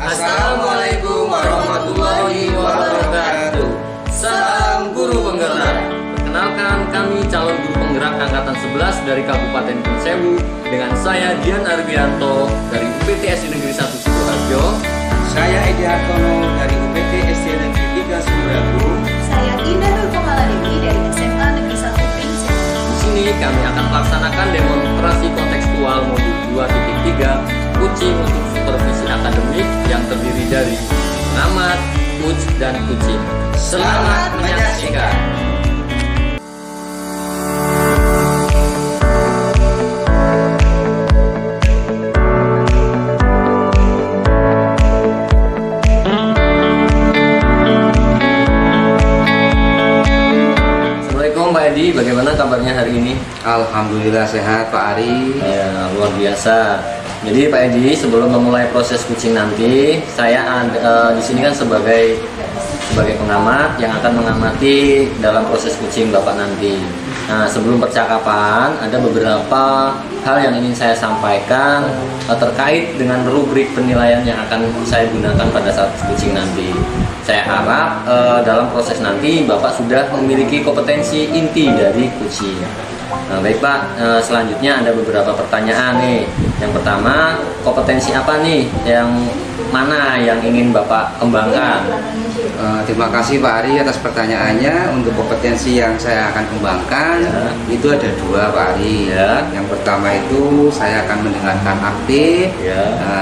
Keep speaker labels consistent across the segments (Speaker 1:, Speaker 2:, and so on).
Speaker 1: Assalamualaikum warahmatullahi wabarakatuh. Salam guru penggerak. Perkenalkan, kami calon guru penggerak angkatan 11 dari Kabupaten Sewu dengan saya Dian Arbianto dari UPT SD Negeri 1 Sidoarjo.
Speaker 2: Saya Edi Hartono dari UPT SD Negeri 3 Sumberlabu.
Speaker 3: Saya Indah Nurpengaladewi dari SMA Negeri 1 Prinsip.
Speaker 1: Di sini kami akan melaksanakan demonstrasi kontekstual modul 2.3 Kucing untuk supervisi akademik yang terdiri dari pengamat, coach, dan kucing. Selamat menyaksikan. Assalamualaikum Pak Edi, bagaimana kabarnya hari ini?
Speaker 2: Alhamdulillah sehat Pak Ari.
Speaker 1: Ya, luar biasa. Jadi Pak Edi, sebelum memulai proses kucing nanti, saya di sini kan sebagai pengamat yang akan mengamati dalam proses kucing Bapak nanti. Nah, sebelum percakapan, ada beberapa hal yang ingin saya sampaikan terkait dengan rubrik penilaian yang akan saya gunakan pada saat kucing nanti. Saya harap dalam proses nanti Bapak sudah memiliki kompetensi inti dari kucing. Nah, baik Pak, selanjutnya ada beberapa pertanyaan nih. Yang pertama, kompetensi apa nih yang mana yang ingin Bapak kembangkan?
Speaker 2: Terima kasih Pak Ari atas pertanyaannya. Untuk kompetensi yang saya akan kembangkan itu ada dua Pak Ari. Yang pertama itu saya akan mendengarkan aktif.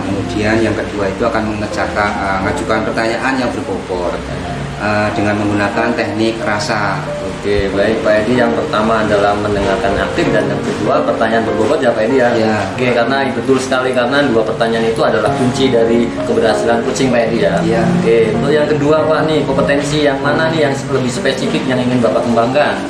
Speaker 2: Kemudian yang kedua itu akan mengajukan pertanyaan yang berbobot dengan menggunakan teknik rasa.
Speaker 1: Oke, baik Pak Edi, yang pertama adalah mendengarkan aktif dan yang kedua pertanyaan berbobot ya Pak Edi ya? Oke, karena betul sekali karena dua pertanyaan itu adalah kunci dari keberhasilan kucing Pak Edi ya? Oke, untuk yang kedua Pak nih, kompetensi yang mana nih yang lebih spesifik yang ingin Bapak kembangkan?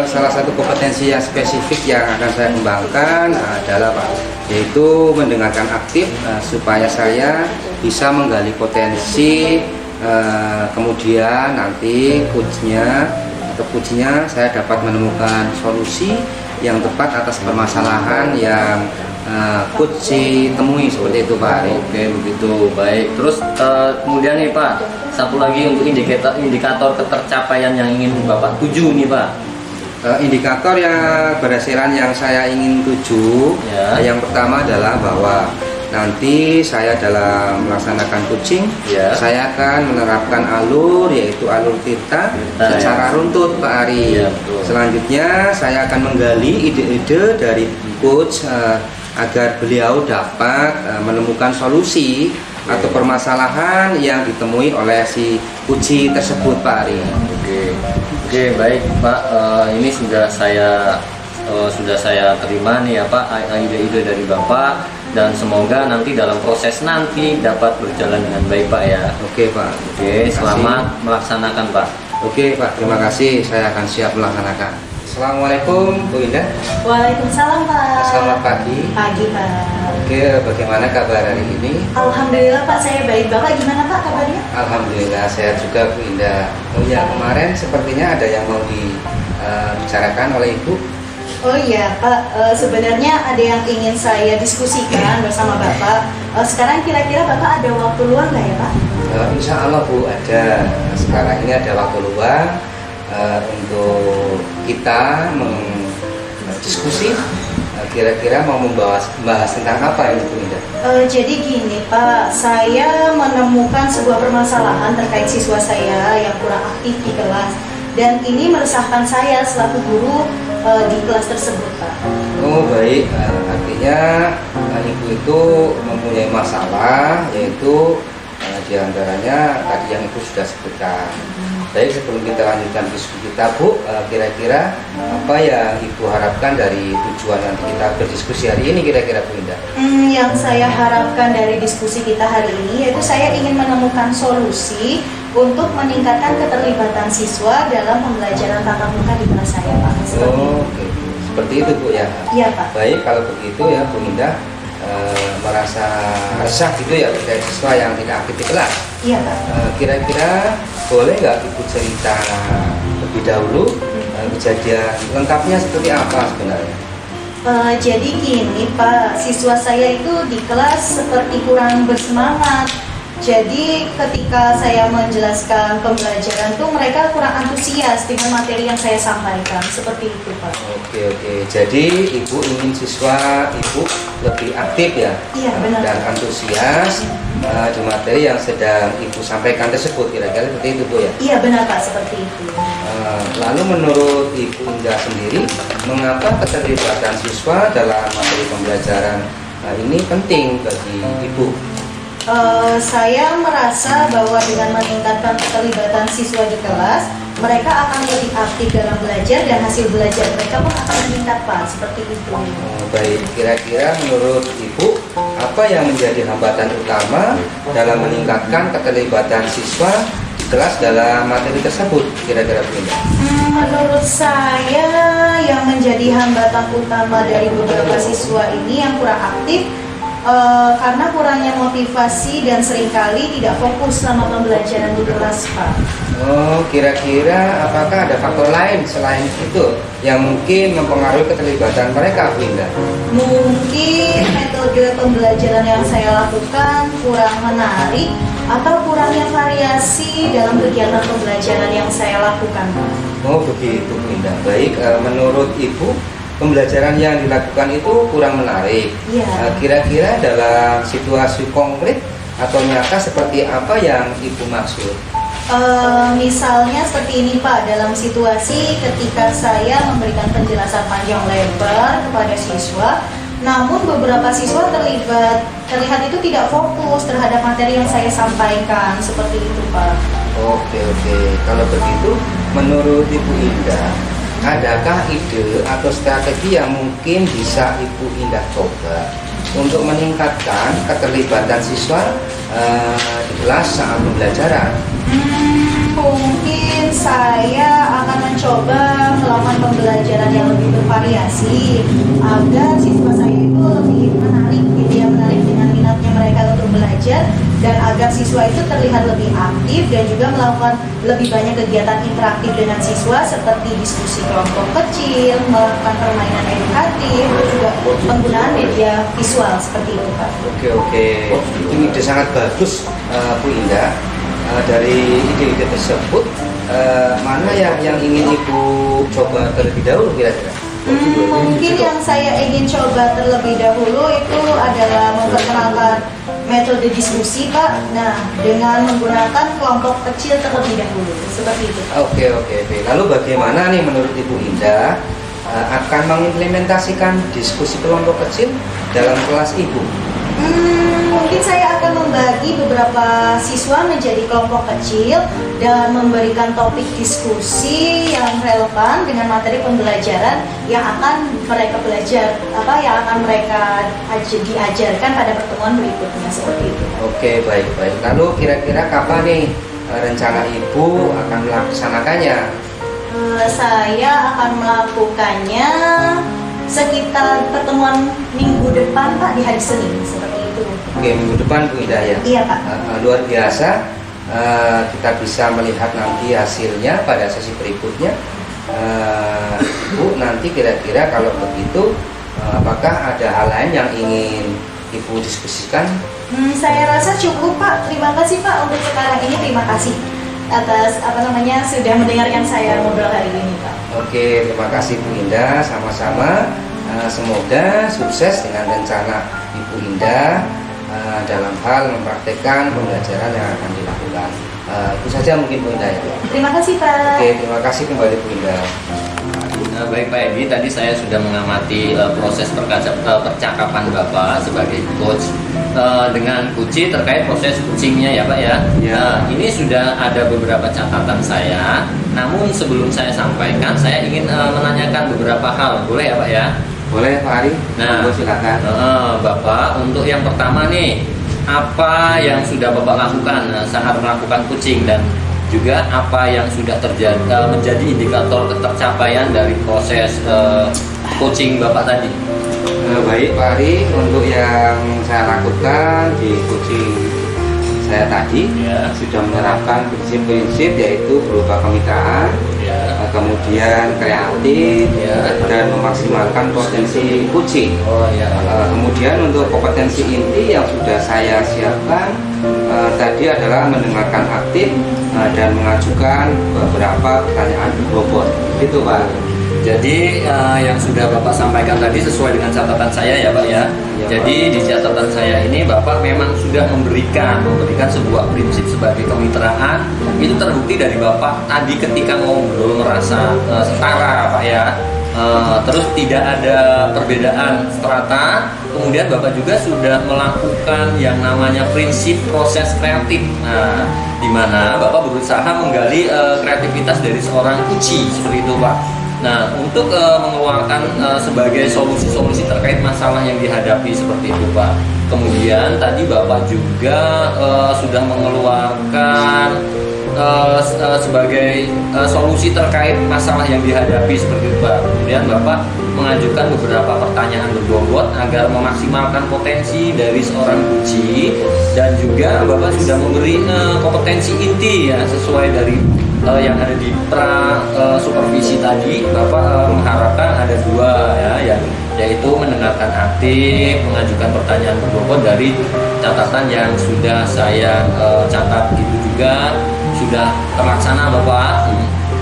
Speaker 2: Salah satu kompetensi yang spesifik yang akan saya kembangkan adalah Pak, yaitu mendengarkan aktif supaya saya bisa menggali potensi, kemudian nanti kucingnya saya dapat menemukan solusi yang tepat atas permasalahan yang kucing temui, seperti itu Pak Ari.
Speaker 1: Oke, begitu, baik. Terus kemudian nih Pak, satu lagi untuk indikator ketercapaian yang ingin Bapak tuju nih Pak.
Speaker 2: Indikator yang keberhasilan yang saya ingin tuju, yang pertama adalah bahwa nanti saya dalam melaksanakan kucing, saya akan menerapkan alur, yaitu alur tirta secara runtut Pak Ari. Selanjutnya saya akan menggali ide-ide dari coach agar beliau dapat menemukan solusi atau permasalahan yang ditemui oleh si kucing tersebut Pak Ari.
Speaker 1: Oke, baik Pak, ini sudah saya terima nih ya Pak ide-ide dari Bapak. Dan semoga nanti dalam proses nanti dapat berjalan dengan baik Pak ya.
Speaker 2: Oke Pak.
Speaker 1: Oke, selamat melaksanakan Pak.
Speaker 2: Oke Pak, terima kasih. Saya akan siap melaksanakan. Assalamualaikum Bu Indah.
Speaker 3: Waalaikumsalam Pak.
Speaker 2: Selamat pagi.
Speaker 3: Pagi Pak.
Speaker 2: Oke, bagaimana kabar hari ini?
Speaker 3: Alhamdulillah Pak, saya baik. Bapak gimana Pak kabarnya?
Speaker 2: Alhamdulillah sehat juga Bu Indah. Oh ya, kemarin sepertinya ada yang mau dibicarakan oleh Ibu.
Speaker 3: Oh iya Pak, sebenarnya ada yang ingin saya diskusikan bersama Bapak. Sekarang kira-kira Bapak ada waktu luang nggak ya Pak?
Speaker 2: Insya Allah Bu ada. Sekarang ini ada waktu luang untuk kita mendiskusi. Kira-kira mau membahas tentang apa ini Bu Indah?
Speaker 3: Jadi gini Pak, saya menemukan sebuah permasalahan terkait siswa saya yang kurang aktif di kelas. Dan ini meresahkan saya selaku guru di kelas tersebut Pak.
Speaker 2: Oh baik, artinya Ibu itu mempunyai masalah, yaitu diantaranya tadi yang Ibu sudah sebutkan. Baik, sebelum kita lanjutkan diskusi kita Bu, kira-kira apa yang Ibu harapkan dari tujuan nanti kita berdiskusi hari ini kira-kira Bu Indah?
Speaker 3: Yang saya harapkan dari diskusi kita hari ini yaitu saya ingin menemukan solusi untuk meningkatkan keterlibatan siswa dalam pembelajaran tatap muka di kelas saya Pak.
Speaker 2: Seperti itu Bu ya?
Speaker 3: Iya Pak.
Speaker 2: Baik, kalau begitu ya Bu Indah merasa resah gitu ya terkait siswa yang tidak aktif di kelas.
Speaker 3: Iya Pak.
Speaker 2: Kira-kira boleh nggak Ibu cerita lebih dahulu kejadian lengkapnya seperti apa sebenarnya?
Speaker 3: Jadi gini Pak, siswa saya itu di kelas seperti kurang bersemangat. Jadi ketika saya menjelaskan pembelajaran tuh mereka kurang antusias dengan materi yang saya sampaikan, seperti itu Pak.
Speaker 2: Oke. Jadi Ibu ingin siswa Ibu lebih aktif ya?
Speaker 3: Iya benar.
Speaker 2: Dan antusias di materi yang sedang Ibu sampaikan tersebut, kira-kira seperti itu Bu ya?
Speaker 3: Iya benar Pak, seperti itu.
Speaker 2: Lalu menurut Ibu Indah sendiri, mengapa keterlibatan siswa dalam materi pembelajaran ini penting bagi Ibu?
Speaker 3: Saya merasa bahwa dengan meningkatkan keterlibatan siswa di kelas, mereka akan lebih aktif dalam belajar dan hasil belajar mereka pun akan meningkat Pak, seperti itu.
Speaker 2: Baik, kira-kira menurut Ibu, apa yang menjadi hambatan utama dalam meningkatkan keterlibatan siswa di kelas dalam materi tersebut, kira-kira Bu Indah?
Speaker 3: Menurut saya yang menjadi hambatan utama dari beberapa siswa ini yang kurang aktif karena kurangnya motivasi dan seringkali tidak fokus selama pembelajaran di kelas Pak.
Speaker 2: Kira-kira apakah ada faktor lain selain itu yang mungkin mempengaruhi keterlibatan mereka, Bu Indah?
Speaker 3: Mungkin metode pembelajaran yang saya lakukan kurang menarik atau kurangnya variasi dalam kegiatan pembelajaran yang saya lakukan.
Speaker 2: Oh begitu Bu Indah. Baik, menurut Ibu pembelajaran yang dilakukan itu kurang menarik.
Speaker 3: Ya.
Speaker 2: Kira-kira dalam situasi konkret atau nyata seperti apa yang Ibu maksud?
Speaker 3: Misalnya seperti ini Pak, dalam situasi ketika saya memberikan penjelasan panjang lebar kepada siswa, namun beberapa siswa terlihat itu tidak fokus terhadap materi yang saya sampaikan, seperti itu Pak.
Speaker 2: Oke. Kalau begitu, menurut Ibu Indah, adakah ide atau strategi yang mungkin bisa Ibu Indah coba untuk meningkatkan keterlibatan siswa di kelas saat pembelajaran?
Speaker 3: Mungkin saya akan mencoba melakukan pembelajaran yang lebih bervariasi agar siswa saya itu lebih menarik, gitu ya, menarik dengan minatnya mereka untuk belajar, dan agar siswa itu terlihat lebih aktif dan juga melakukan lebih banyak kegiatan interaktif dengan siswa seperti diskusi kelompok kecil, melakukan permainan edukatif, dan juga penggunaan media visual seperti itu Pak.
Speaker 2: Oke. Ini ide sangat bagus Bu Indah. Dari ide-ide tersebut, mana yang ingin Ibu coba terlebih dahulu kira-kira?
Speaker 3: Mungkin yang saya ingin coba terlebih dahulu itu adalah memperkenalkan metode diskusi Pak. Nah, dengan menggunakan kelompok kecil terlebih dahulu, seperti itu Pak.
Speaker 2: Oke. Lalu bagaimana nih menurut Ibu Indah akan mengimplementasikan diskusi kelompok kecil dalam kelas Ibu?
Speaker 3: Mungkin saya akan membagi beberapa siswa menjadi kelompok kecil dan memberikan topik diskusi yang relevan dengan materi pembelajaran yang akan mereka belajar, yang akan mereka diajarkan pada pertemuan berikutnya, seperti itu.
Speaker 2: Oke, baik. Lalu kira-kira kapan nih rencana Ibu akan melaksanakannya?
Speaker 3: Saya akan melakukannya sekitar pertemuan minggu depan Pak, di hari Senin, seperti itu.
Speaker 2: Oke, minggu depan Bu Indah ya?
Speaker 3: Iya Pak.
Speaker 2: Luar biasa, kita bisa melihat nanti hasilnya pada sesi berikutnya. Bu, nanti kira-kira kalau begitu apakah ada hal lain yang ingin Ibu diskusikan?
Speaker 3: Saya rasa cukup Pak. Terima kasih Pak untuk sekarang ini. Terima kasih atas sudah mendengarkan saya ngobrol hari ini Pak.
Speaker 2: Oke, terima kasih Bu Indah, sama-sama. Semoga sukses dengan rencana Ibu Indah dalam hal mempraktekkan pembelajaran yang akan dilakukan. Itu saja mungkin Bu Indah ya.
Speaker 3: Terima kasih Pak.
Speaker 2: Oke, terima kasih kembali Bu Indah.
Speaker 1: Baik Pak Edi, tadi saya sudah mengamati proses percakapan Bapak sebagai coach dengan Kuci terkait proses coachingnya ya Pak ya. Ini sudah ada beberapa catatan saya. Namun sebelum saya sampaikan, saya ingin menanyakan beberapa hal, boleh ya Pak ya?
Speaker 2: Boleh Pak Ari.
Speaker 1: Nah,
Speaker 2: silakan.
Speaker 1: Bapak, untuk yang pertama nih, apa yang sudah Bapak lakukan saat melakukan coaching, dan juga apa yang sudah terjadi menjadi indikator ketercapaian dari proses coaching Bapak tadi?
Speaker 2: Baik Pak Ari, untuk yang saya lakukan di coaching saya tadi sudah menerapkan prinsip-prinsip, yaitu berupa kemitraan, kemudian kreatif, dan memaksimalkan potensi kucing. Kemudian untuk kompetensi inti yang sudah saya siapkan tadi adalah mendengarkan aktif dan mengajukan beberapa pertanyaan berbobot. Itu Pak.
Speaker 1: Jadi yang sudah Bapak sampaikan tadi sesuai dengan catatan saya ya Pak ya. Jadi di catatan saya ini Bapak memang sudah memberikan sebuah prinsip sebagai kemitraan. Itu terbukti dari Bapak tadi ketika ngobrol merasa setara Pak ya. Terus tidak ada perbedaan strata. Kemudian Bapak juga sudah melakukan yang namanya prinsip proses kreatif. Nah, di mana Bapak berusaha menggali kreativitas dari seorang kuci seperti itu Pak. Nah, untuk mengeluarkan sebagai solusi-solusi terkait masalah yang dihadapi seperti itu Pak. Kemudian tadi Bapak juga sudah mengeluarkan sebagai solusi terkait masalah yang dihadapi seperti itu Pak. Kemudian Bapak mengajukan beberapa pertanyaan berbobot agar memaksimalkan potensi dari seorang kuci, dan juga Bapak sudah memberi kompetensi inti ya sesuai dari yang ada di supervisi tadi. Bapak mengharapkan ada dua ya, yaitu mendengarkan aktif, mengajukan pertanyaan berbobot dari catatan yang sudah saya catat, itu juga sudah terlaksana Bapak.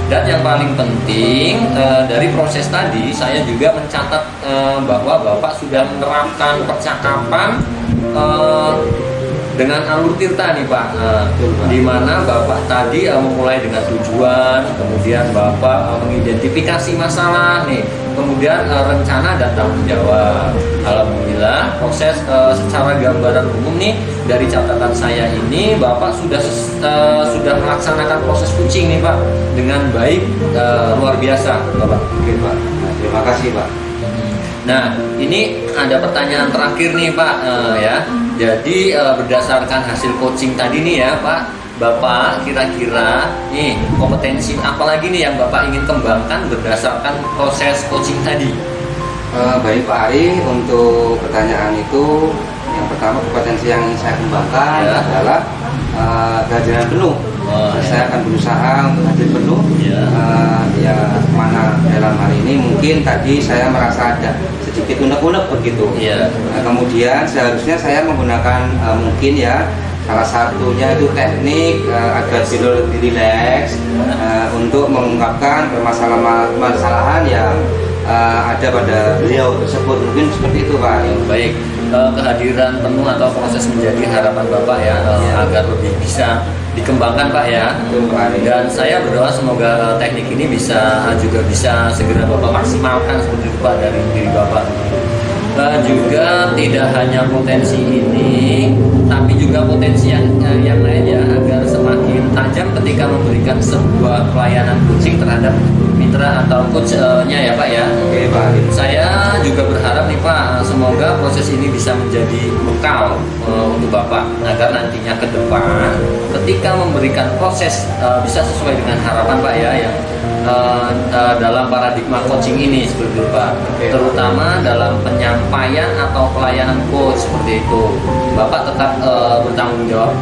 Speaker 1: Dan yang paling penting dari proses tadi saya juga mencatat bahwa Bapak sudah menerapkan percakapan dengan alur tirta nih Pak, di mana Bapak tadi memulai dengan tujuan, kemudian Bapak mengidentifikasi masalah nih, kemudian rencana dan tanggung jawab. Alhamdulillah proses secara gambaran umum nih dari catatan saya ini Bapak sudah melaksanakan proses kucing nih Pak dengan baik, luar biasa Bapak.
Speaker 2: Oke Pak, terima kasih Pak.
Speaker 1: Nah, ini ada pertanyaan terakhir nih Pak ya. Jadi berdasarkan hasil coaching tadi nih ya Pak, Bapak kira-kira nih kompetensi apa lagi nih yang Bapak ingin kembangkan berdasarkan proses coaching tadi?
Speaker 2: Baik Pak Ari, untuk pertanyaan itu yang pertama kompetensi yang ingin saya kembangkan adalah kehadiran penuh. Saya akan berusaha untuk hadir penuh. Ya mana dalam hal ini mungkin tadi saya merasa ada sedikit unek-unek begitu. Kemudian seharusnya saya menggunakan mungkin ya salah satunya itu teknik agar tidur lebih rileks untuk mengungkapkan permasalahan yang ada pada beliau tersebut, mungkin seperti itu Pak.
Speaker 1: Baik, kehadiran penuh atau proses menjadi harapan Bapak ya, agar lebih bisa dikembangkan Pak ya. Dan saya berdoa semoga teknik ini juga bisa segera Bapak maksimalkan seperti itu Pak dari diri Bapak. Juga tidak hanya potensi ini, tapi juga potensi yang lainnya agar semakin tajam ketika memberikan sebuah pelayanan coaching terhadap mitra atau coachnya ya Pak ya.
Speaker 2: Oke Pak.
Speaker 1: Saya juga berharap nih Pak, semoga proses ini bisa menjadi bekal untuk Bapak agar nantinya ke depan ketika memberikan proses bisa sesuai dengan harapan Pak ya, yang dalam paradigma coaching ini seperti itu Pak. Terutama dalam penyampaian atau pelayanan coach seperti itu, Bapak tetap bertanggung jawab,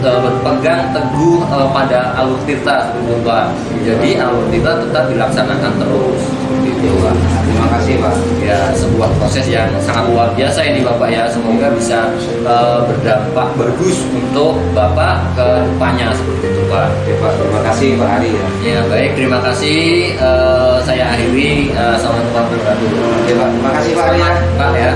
Speaker 1: berpegang teguh pada alur tirta seperti itu Pak. Jadi alur tirta tetap dilaksanakan terus seperti itu Pak.
Speaker 2: Terima kasih Pak.
Speaker 1: Ya, sebuah proses yang sangat luar biasa ini Bapak ya. Semoga bisa berdampak bagus untuk Bapak ke depannya seperti itu Pak.
Speaker 2: Oke Pak, terima kasih Pak Ari ya.
Speaker 1: Ya baik, terima kasih. Saya akhiri. Assalamualaikum warahmatullahi wabarakatuh.
Speaker 2: Oke Pak, terima kasih Pak Ari ya.
Speaker 1: Pak ya.